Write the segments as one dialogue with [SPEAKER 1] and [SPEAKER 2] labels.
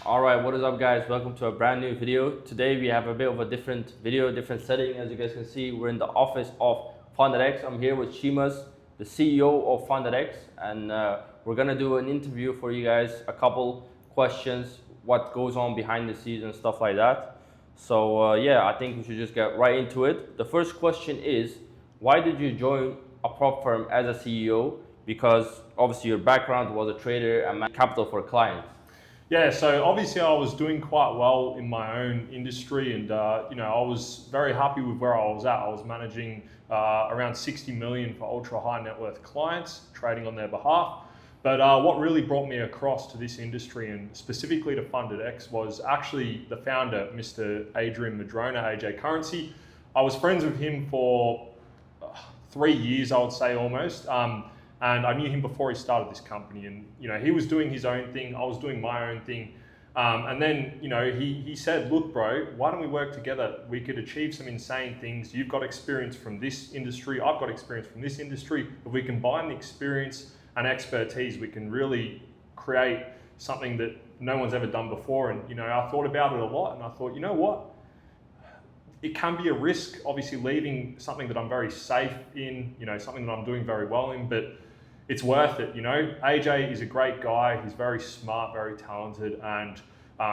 [SPEAKER 1] All right, what is up guys? Welcome to a brand new video. Today we have a bit of a different video, different setting. As you guys can see, we're in the office of FundedX. I'm here with Shimas, the CEO of FundedX, and we're gonna do an interview for you guys, a couple questions, what goes on behind the scenes and stuff like that. So yeah, I think we should just get right into it. The first question is, why did you join a prop firm as a CEO? Because obviously your background was a trader and managed capital for clients.
[SPEAKER 2] Yeah, so obviously I was doing quite well in my own industry, and I was very happy with where I was at. I was managing around 60 million for ultra high net worth clients, trading on their behalf. But what really brought me across to this industry and specifically to FundedX was actually the founder, Mr. Adrian Madrona, AJ Currency. I was friends with him for 3 years, I would say almost. And I knew him before he started this company, and he was doing his own thing, I was doing my own thing. And then he said, look bro, why don't we work together? We could achieve some insane things. You've got experience from this industry, I've got experience from this industry. If we combine the experience and expertise, we can really create something that no one's ever done before. And I thought about it a lot, and I thought, you know what? It can be a risk, obviously leaving something that I'm very safe in, something that I'm doing very well in, but it's worth it. AJ is a great guy. He's very smart, very talented, and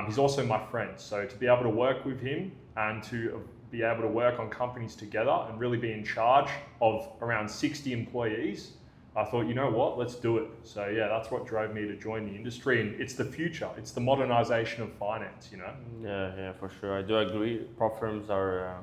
[SPEAKER 2] he's also my friend. So to be able to work with him and to be able to work on companies together and really be in charge of around 60 employees, I thought, you know what, let's do it. So yeah, that's what drove me to join the industry, and it's the future. It's the modernization of finance,
[SPEAKER 1] Yeah, for sure. I do agree. Prop firms are,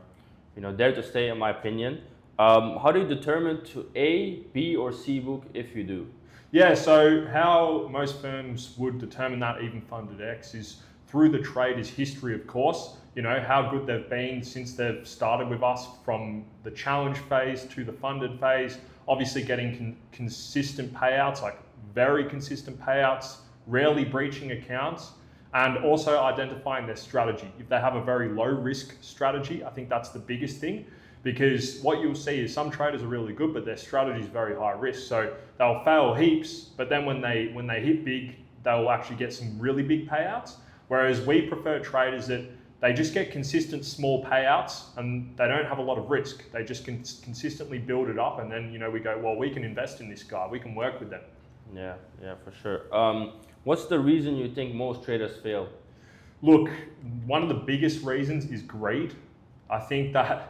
[SPEAKER 1] there to stay, in my opinion. How do you determine to A, B, or C book if you do?
[SPEAKER 2] Yeah, so how most firms would determine that, even FundedX, is through the trader's history, of course. How good they've been since they've started with us, from the challenge phase to the funded phase. Obviously getting consistent payouts, like very consistent payouts, rarely breaching accounts, and also identifying their strategy. If they have a very low risk strategy, I think that's the biggest thing. Because what you'll see is some traders are really good, but their strategy is very high risk. So they'll fail heaps, but then when they hit big, they'll actually get some really big payouts. Whereas we prefer traders that they just get consistent small payouts and they don't have a lot of risk. They just can consistently build it up, and then we go, well, we can invest in this guy, we can work with them.
[SPEAKER 1] Yeah, for sure. What's the reason you think most traders fail?
[SPEAKER 2] Look, one of the biggest reasons is greed. I think that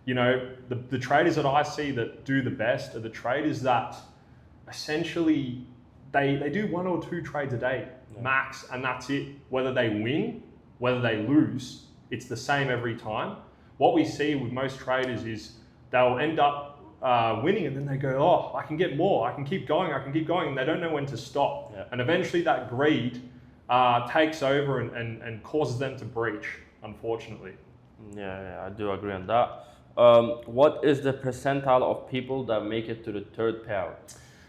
[SPEAKER 2] the traders that I see that do the best are the traders that essentially they do 1 or 2 trades a day, max, and that's it. Whether they win, whether they lose, it's the same every time. What we see with most traders is they'll end up winning, and then they go, oh, I can get more, I can keep going, and they don't know when to stop. Yeah. And eventually that greed takes over and causes them to breach, unfortunately.
[SPEAKER 1] Yeah, I do agree on that. What is the percentile of people that make it to the third payout?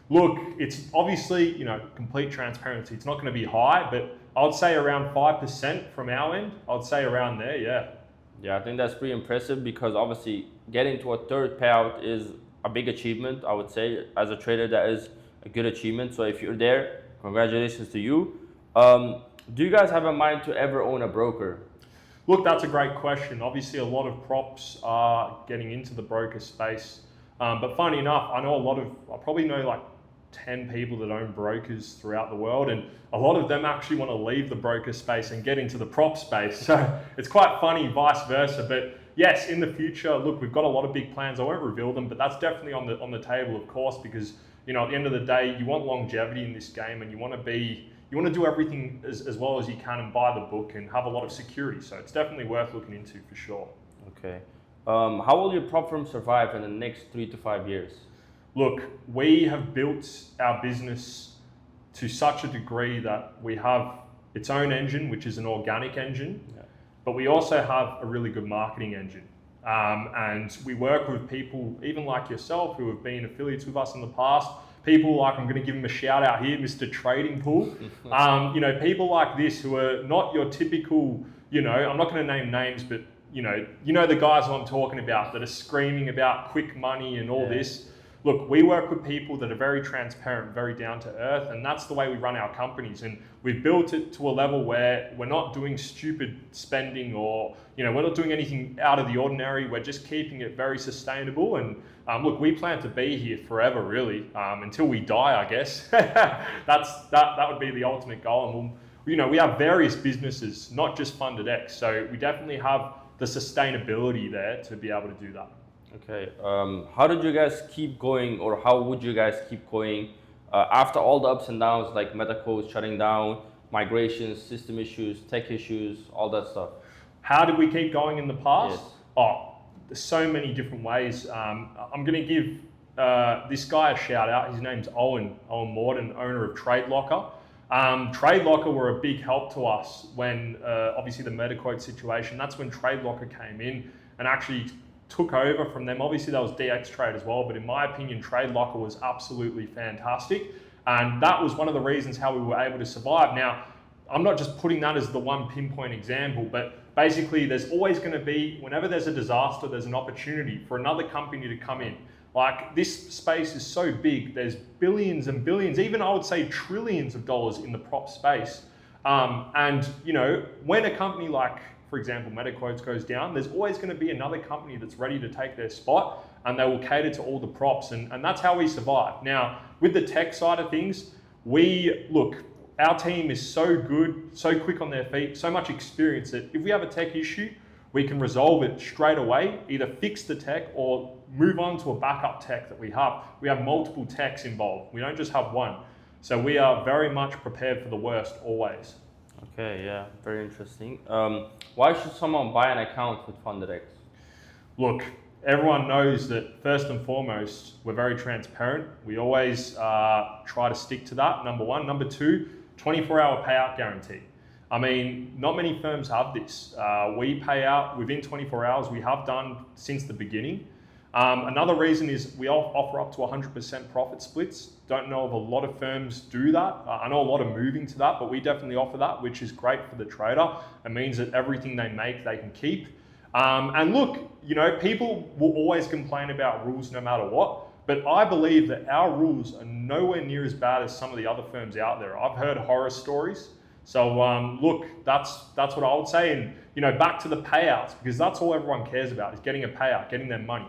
[SPEAKER 2] Look, it's obviously, complete transparency. It's not going to be high, but I would say around 5% from our end. I would say around there, yeah.
[SPEAKER 1] Yeah, I think that's pretty impressive, because obviously getting to a third payout is a big achievement. I would say as a trader, that is a good achievement. So if you're there, congratulations to you. Do you guys have in mind to ever own a broker?
[SPEAKER 2] Look, that's a great question. Obviously, a lot of props are getting into the broker space. But funny enough, I probably know like 10 people that own brokers throughout the world, and a lot of them actually want to leave the broker space and get into the prop space. So it's quite funny, vice versa. But yes, in the future, look, we've got a lot of big plans. I won't reveal them, but that's definitely on the table, of course, because at the end of the day, you want longevity in this game, and you want to do everything as well as you can and buy the book and have a lot of security. So it's definitely worth looking into for sure.
[SPEAKER 1] Okay. How will your prop firm survive in the next 3 to 5 years?
[SPEAKER 2] Look, we have built our business to such a degree that we have its own engine, which is an organic engine, but we also have a really good marketing engine. And we work with people, even like yourself, who have been affiliates with us in the past. People like, I'm going to give him a shout out here, Mr. Trading Pool. People like this who are not your typical, I'm not going to name names, but the guys I'm talking about that are screaming about quick money and all this. look, we work with people that are very transparent, very down to earth, and that's the way we run our companies. And we've built it to a level where we're not doing stupid spending, or we're not doing anything out of the ordinary. We're just keeping it very sustainable. And look, we plan to be here forever, really, until we die, I guess. That would be the ultimate goal. And we have various businesses, not just FundedX. So we definitely have the sustainability there to be able to do that.
[SPEAKER 1] Okay. How did you guys keep going, or how would you guys keep going after all the ups and downs, like MetaCode shutting down, migrations, system issues, tech issues, all that stuff? How
[SPEAKER 2] did we keep going in the past?
[SPEAKER 1] Yes.
[SPEAKER 2] Oh, there's so many different ways. I'm going to give this guy a shout out. His name's Owen Morden, owner of TradeLocker. TradeLocker were a big help to us when obviously the MetaQuote situation. That's when TradeLocker came in and actually took over from them. Obviously that was DXTrade as well, but in my opinion, TradeLocker was absolutely fantastic. And that was one of the reasons how we were able to survive. Now, I'm not just putting that as the one pinpoint example, but basically there's always going to be, whenever there's a disaster, there's an opportunity for another company to come in. Like, this space is so big, there's billions and billions, even I would say trillions of dollars in the prop space. And when a company like, for example, MetaQuotes goes down, there's always going to be another company that's ready to take their spot, and they will cater to all the props, and that's how we survive. Now, with the tech side of things, our team is so good, so quick on their feet, so much experience that if we have a tech issue, we can resolve it straight away, either fix the tech or move on to a backup tech that we have. We have multiple techs involved. We don't just have one. So we are very much prepared for the worst always.
[SPEAKER 1] Okay, yeah, very interesting. Why should someone buy an account with FundedX?
[SPEAKER 2] Look, everyone knows that first and foremost, we're very transparent. We always try to stick to that, number one. Number two, 24-hour payout guarantee. I mean, not many firms have this. We pay out within 24 hours. We have done since the beginning. Another reason is we offer up to 100% profit splits. Don't know if a lot of firms do that. I know a lot are moving to that, but we definitely offer that, which is great for the trader. It means that everything they make, they can keep. And look, people will always complain about rules no matter what, but I believe that our rules are nowhere near as bad as some of the other firms out there. I've heard horror stories. So look, that's what I would say. And back to the payouts, because that's all everyone cares about, is getting a payout, getting their money.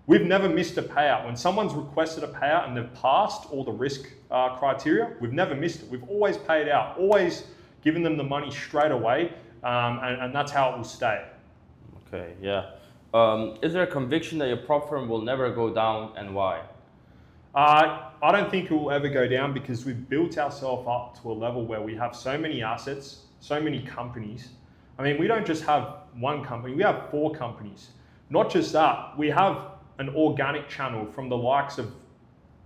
[SPEAKER 2] We've never missed a payout. When someone's requested a payout and they've passed all the risk criteria, we've never missed it. We've always paid out, always given them the money straight away, and that's how it will stay.
[SPEAKER 1] Okay, yeah. Is there a conviction that your prop firm will never go down, and why?
[SPEAKER 2] I don't think it will ever go down, because we've built ourselves up to a level where we have so many assets, so many companies. I mean, we don't just have one company, we have 4 companies. Not just that, we have an organic channel from the likes of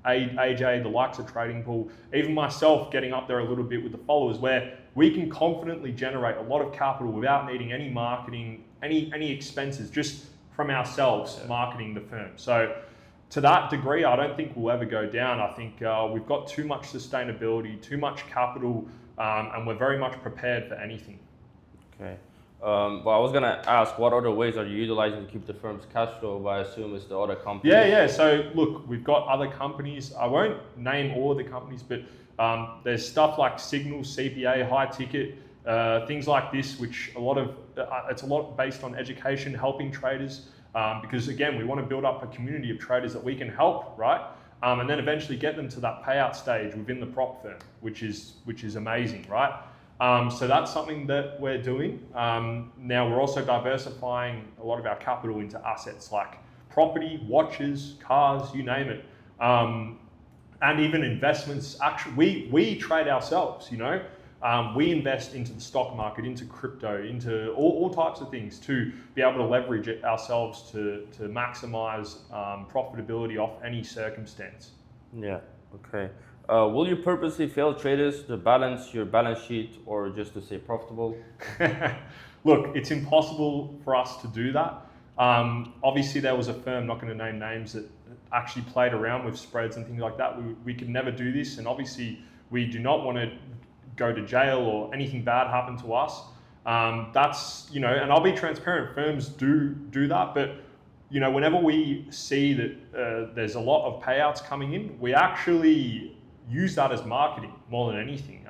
[SPEAKER 2] AJ, the likes of Trading Pool, even myself getting up there a little bit with the followers, where we can confidently generate a lot of capital without needing any marketing, any expenses, just from ourselves marketing the firm. So to that degree, I don't think we'll ever go down. I think we've got too much sustainability, too much capital, and we're very much prepared for anything.
[SPEAKER 1] Okay. Well, I was gonna ask, what other ways are you utilizing to keep the firm's cash flow? But I assume it's the other companies.
[SPEAKER 2] Yeah. So look, we've got other companies. I won't name all of the companies, but there's stuff like Signal, CPA, High Ticket, things like this, which it's a lot based on education, helping traders. Because again, we want to build up a community of traders that we can help, right? And then eventually get them to that payout stage within the prop firm, which is amazing, right? So that's something that we're doing. Now we're also diversifying a lot of our capital into assets like property, watches, cars, you name it. And even investments. Actually, we trade ourselves, we invest into the stock market, into crypto, into all types of things to be able to leverage it ourselves to maximize profitability off any circumstance.
[SPEAKER 1] Yeah, okay. Will you purposely fail traders to balance your balance sheet, or just to stay profitable?
[SPEAKER 2] Look, it's impossible for us to do that. Obviously, there was a firm, not going to name names, that actually played around with spreads and things like that. We could never do this, and obviously, we do not want to go to jail or anything bad happen to us. That's, and I'll be transparent, firms do that, but whenever we see that there's a lot of payouts coming in, we actually use that as marketing more than anything.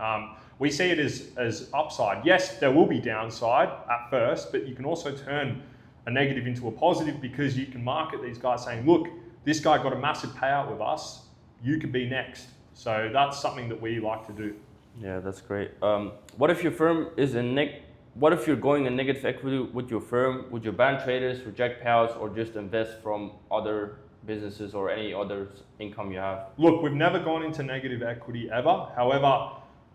[SPEAKER 2] We see it as upside. Yes, there will be downside at first, but you can also turn a negative into a positive because you can market these guys saying, look, this guy got a massive payout with us, you could be next. So that's something that we like to do.
[SPEAKER 1] Yeah, that's great. What if your firm is what if you're going in negative equity with your firm? Would you ban traders, reject payouts, or just invest from other businesses or any other income you have?
[SPEAKER 2] Look, we've never gone into negative equity ever. However,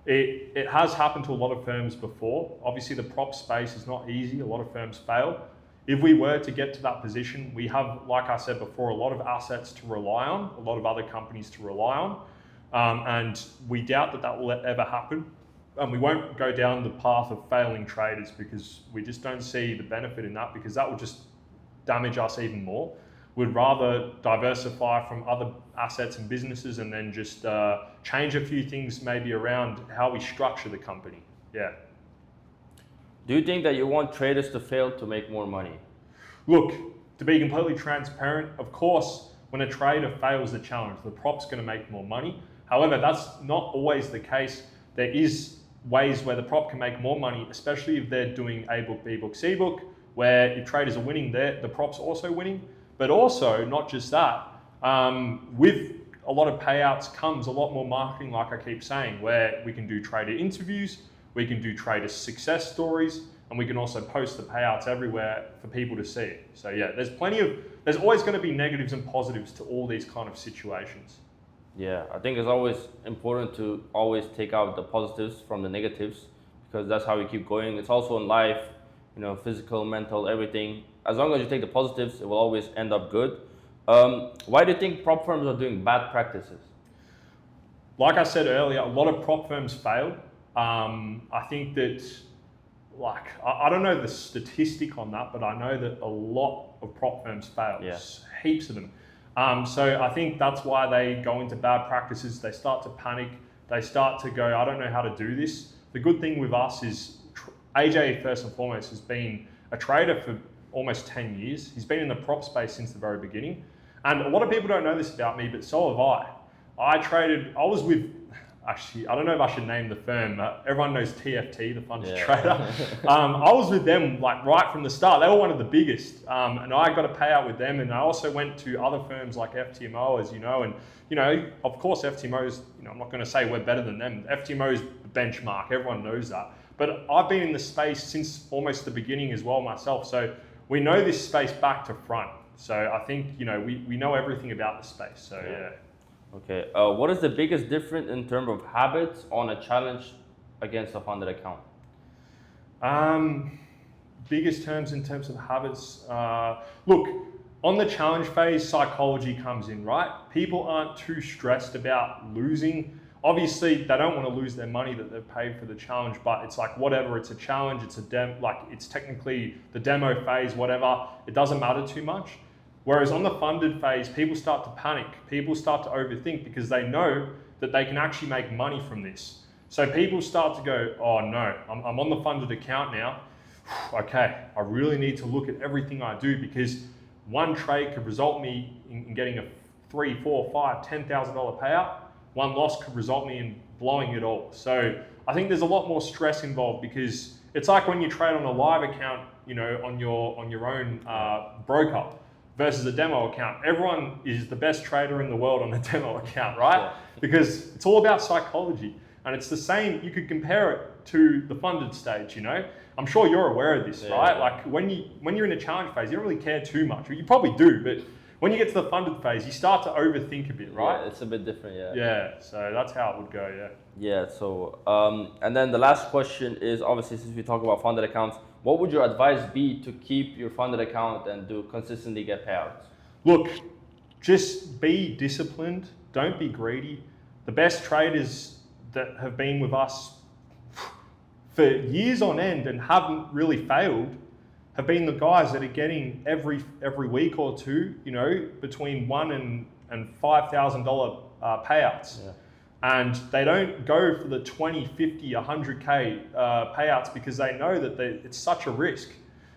[SPEAKER 2] it has happened to a lot of firms before. Obviously, the prop space is not easy. A lot of firms fail. If we were to get to that position, we have, like I said before, a lot of assets to rely on, a lot of other companies to rely on. And we doubt that will ever happen. And we won't go down the path of failing traders because we just don't see the benefit in that, because that will just damage us even more. We'd rather diversify from other assets and businesses and then just change a few things maybe around how we structure the company. Yeah.
[SPEAKER 1] Do you think that you want traders to fail to make more money?
[SPEAKER 2] Look, to be completely transparent, of course, when a trader fails the challenge, the prop's going to make more money. However, that's not always the case. There is ways where the prop can make more money, especially if they're doing A book, B book, C book, where if traders are winning, the prop's also winning. But also, not just that, with a lot of payouts comes a lot more marketing, like I keep saying, where we can do trader interviews, we can do trader success stories, and we can also post the payouts everywhere for people to see. So yeah, there's always going to be negatives and positives to all these kind of situations.
[SPEAKER 1] Yeah, I think it's always important to always take out the positives from the negatives, because that's how we keep going. It's also in life, physical, mental, everything. As long as you take the positives, it will always end up good. Why do you think prop firms are doing bad practices?
[SPEAKER 2] Like I said earlier, a lot of prop firms fail. I think that, I don't know the statistic on that, but I know that a lot of prop firms fail.
[SPEAKER 1] Yeah.
[SPEAKER 2] Heaps of them. So I think that's why they go into bad practices. They start to panic. They start to go, I don't know how to do this. The good thing with us is AJ, first and foremost, has been a trader for almost 10 years. He's been in the prop space since the very beginning. And a lot of people don't know this about me, but so have I. I was with, actually, I don't know if I should name the firm. Everyone knows TFT, the Funded Trader. I was with them right from the start. They were one of the biggest. And I got a payout with them. And I also went to other firms like FTMO, as you know. And, of course, FTMO's, I'm not going to say we're better than them. FTMO's the benchmark. Everyone knows that. But I've been in the space since almost the beginning as well myself. So we know this space back to front. So I think, we know everything about the space. So yeah.
[SPEAKER 1] Okay. What is the biggest difference in terms of habits on a challenge against a funded account?
[SPEAKER 2] Biggest terms in terms of habits. Look, on the challenge phase, psychology comes in, right? People aren't too stressed about losing. Obviously, they don't want to lose their money that they've paid for the challenge, but it's like whatever. It's a challenge. It's it's technically the demo phase, whatever. It doesn't matter too much. Whereas on the funded phase, people start to panic. People start to overthink because they know that they can actually make money from this. So people start to go, oh no, I'm on the funded account now. Okay, I really need to look at everything I do, because one trade could result me in getting a $3,000, $4,000, $5,000, $10,000 payout. One loss could result me in blowing it all. So I think there's a lot more stress involved, because it's like when you trade on a live account, on your own broker, versus a demo account. Everyone is the best trader in the world on a demo account, right? Yeah. Because it's all about psychology. And it's the same, you could compare it to the funded stage, I'm sure you're aware of this, right? Like when you're in a challenge phase, you don't really care too much. You probably do, but when you get to the funded phase, you start to overthink a bit, right?
[SPEAKER 1] Yeah, it's a bit different, yeah.
[SPEAKER 2] Yeah, so that's how it would go, yeah.
[SPEAKER 1] Yeah, so, and then the last question is, obviously, since we talk about funded accounts, what would your advice be to keep your funded account and to consistently get payouts?
[SPEAKER 2] Look, just be disciplined. Don't be greedy. The best traders that have been with us for years on end and haven't really failed have been the guys that are getting every week or two, between $1,000 and $5,000 payouts. Yeah. And they don't go for the 20, 50, 100K payouts because they know that it's such a risk.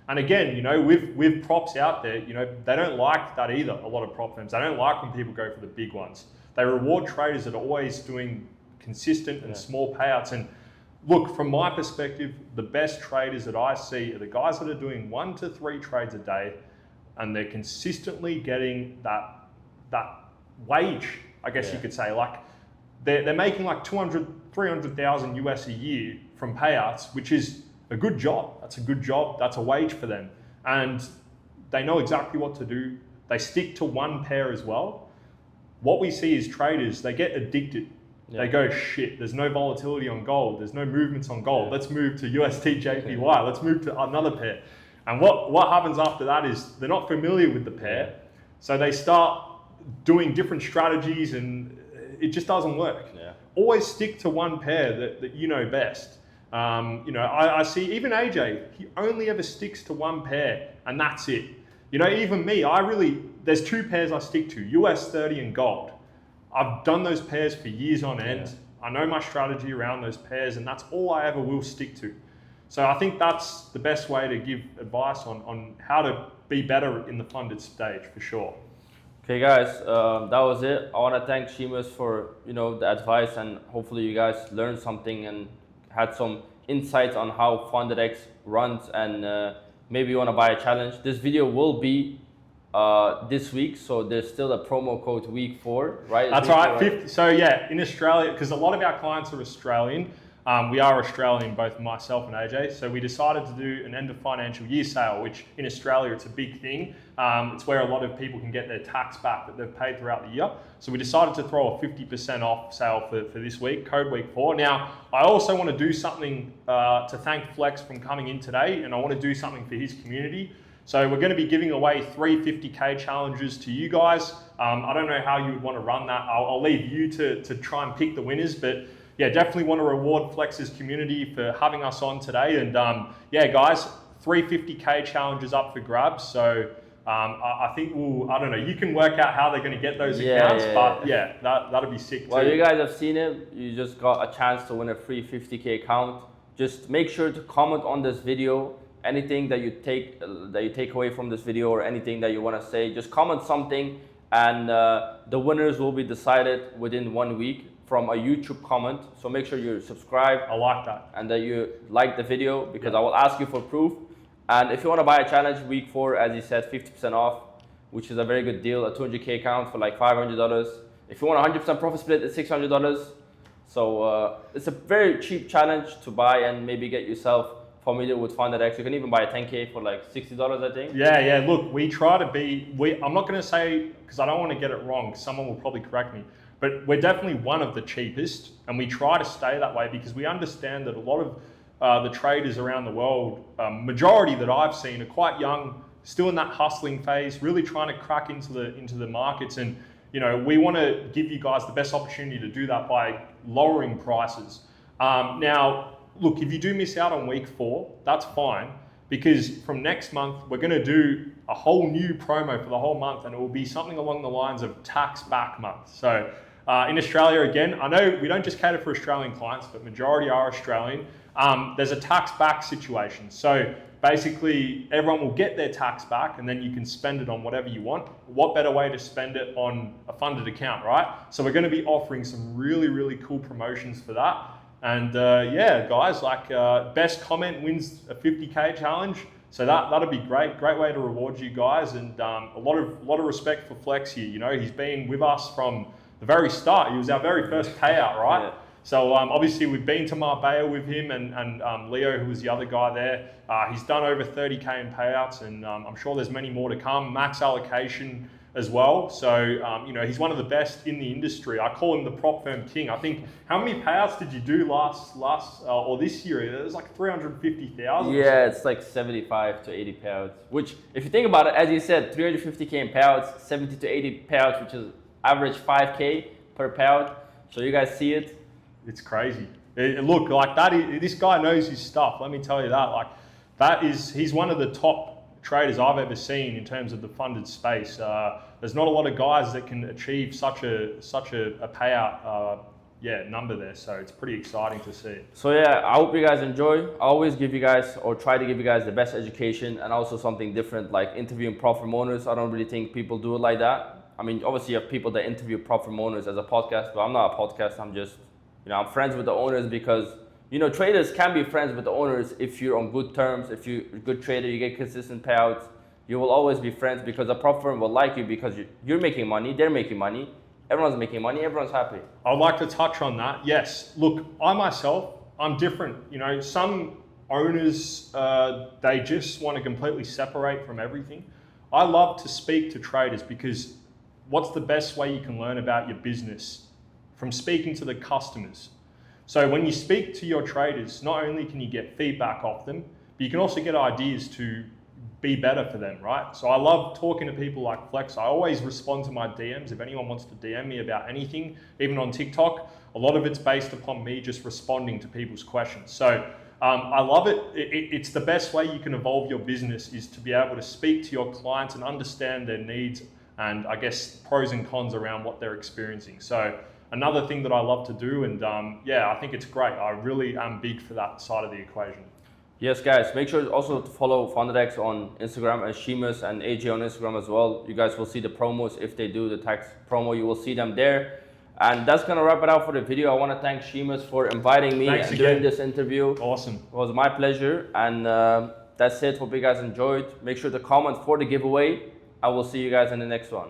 [SPEAKER 2] And again, you know, with props out there, you know, they don't like that either. A lot of prop firms, they don't like when people go for the big ones. They reward traders that are always doing consistent and small payouts. And look, from my perspective, the best traders that I see are the guys that are doing 1 to 3 trades a day, and they're consistently getting that wage, I guess you could say. Like they're making like 200, 300,000 US a year from payouts, which is a good job. That's a good job. That's a wage for them. And they know exactly what to do. They stick to one pair as well. What we see is traders, they get addicted. Yeah. They go, shit, there's no volatility on gold. There's no movements on gold. Let's move to USD JPY. Let's move to another pair. And what happens after that is they're not familiar with the pair. So they start doing different strategies and it just doesn't work. Yeah. Always stick to one pair that you know best. You know, I see even AJ, he only ever sticks to one pair and that's it. You know, even me, there's 2 pairs I stick to, US 30 and gold. I've done those pairs for years on end. I know my strategy around those pairs and that's all I ever will stick to. So I think that's the best way to give advice on how to be better in the funded stage for sure.
[SPEAKER 1] Okay guys, that was it. I want to thank Seamus for, you know, the advice, and hopefully you guys learned something and had some insights on how FundedX runs, and maybe you want to buy a challenge. This video will be this week, so there's still a promo code week 4, right?
[SPEAKER 2] That's right. 50, so yeah, in Australia, because a lot of our clients are Australian. We are Australian, both myself and AJ. So we decided to do an end of financial year sale, which in Australia, it's a big thing. It's where a lot of people can get their tax back that they've paid throughout the year. So we decided to throw a 50% off sale for this week, code week 4. Now, I also want to do something to thank Flex from coming in today, and I want to do something for his community. So we're going to be giving away 3 50K challenges to you guys. I don't know how you would want to run that. I'll leave you to try and pick the winners, but yeah, definitely want to reward Flex's community for having us on today. And yeah, guys, 3 50K challenges up for grabs. So I think I don't know, you can work out how they're going to get those accounts, but yeah, that'll be sick too.
[SPEAKER 1] Well, you guys have seen it. You just got a chance to win a free 50K account. Just make sure to comment on this video. Anything that you take away from this video, or anything that you want to say, just comment something, and the winners will be decided within 1 week from a YouTube comment. So make sure you subscribe.
[SPEAKER 2] I like that.
[SPEAKER 1] And that you like the video, because I will ask you for proof. And if you want to buy a challenge week 4, as he said, 50% off, which is a very good deal, a 200K account for like $500. If you want a 100% profit split, it's $600. So it's a very cheap challenge to buy and maybe get yourself familiar with FundedX. You can even buy a 10K for like $60, I think.
[SPEAKER 2] Yeah. Look, we try to be, I'm not going to say, because I don't want to get it wrong, someone will probably correct me, but we're definitely one of the cheapest, and we try to stay that way because we understand that a lot of the traders around the world, majority that I've seen, are quite young, still in that hustling phase, really trying to crack into the markets. And you know, we want to give you guys the best opportunity to do that by lowering prices. Now, look, if you do miss out on week 4, that's fine, because from next month, we're going to do a whole new promo for the whole month, and it will be something along the lines of tax back month. So in Australia, again, I know we don't just cater for Australian clients, but majority are Australian. There's a tax back situation. So basically, everyone will get their tax back, and then you can spend it on whatever you want. What better way to spend it on a funded account, right? So we're going to be offering some really, really cool promotions for that. And yeah, guys, like best comment wins a 50K challenge. So that'll be great way to reward you guys. And a lot of respect for Flex here. You know, he's been with us from the very start. He was our very first payout, right? Yeah. So obviously we've been to Marbella with him, and Leo, who was the other guy there. He's done over 30K in payouts, and I'm sure there's many more to come. Max allocation as well. So, you know, he's one of the best in the industry. I call him the prop firm king. I think, how many payouts did you do last or this year? It was like 350,000.
[SPEAKER 1] Yeah, it's like 75 to 80 payouts, which if you think about it, as you said, 350K in payouts, 70 to 80 payouts, which is average 5K per payout. So you guys see it?
[SPEAKER 2] It's crazy. Look, like this guy knows his stuff. Let me tell you that. Like he's one of the top traders I've ever seen in terms of the funded space. There's not a lot of guys that can achieve such a payout number there. So it's pretty exciting to see.
[SPEAKER 1] So yeah, I hope you guys enjoy. I always give you guys, or try to give you guys, the best education and also something different, like interviewing prop firm owners. I don't really think people do it like that. I mean, obviously you have people that interview prop firm owners as a podcast, but I'm not a podcast. I'm just, I'm friends with the owners because, traders can be friends with the owners if you're on good terms. If you're a good trader, you get consistent payouts. You will always be friends because a prop firm will like you because you're making money, they're making money, everyone's making money, everyone's happy.
[SPEAKER 2] I'd like to touch on that. Yes, look, I myself, I'm different. Some owners, they just want to completely separate from everything. I love to speak to traders because what's the best way you can learn about your business? From speaking to the customers. So when you speak to your traders, not only can you get feedback off them, but you can also get ideas to be better for them, right? So I love talking to people like Flex. I always respond to my DMs. If anyone wants to DM me about anything, even on TikTok, a lot of it's based upon me just responding to people's questions. So I love it. It's the best way you can evolve your business is to be able to speak to your clients and understand their needs and I guess pros and cons around what they're experiencing. So another thing that I love to do, and I think it's great. I really am big for that side of the equation.
[SPEAKER 1] Yes, guys, make sure also to follow FundedX on Instagram and Seamus and AJ on Instagram as well. You guys will see the promos. If they do the tax promo, you will see them there. And that's going to wrap it out for the video. I want to thank Seamus for inviting me and doing this interview.
[SPEAKER 2] Awesome.
[SPEAKER 1] It was my pleasure. And that's it. Hope you guys enjoyed. Make sure to comment for the giveaway. I will see you guys in the next one.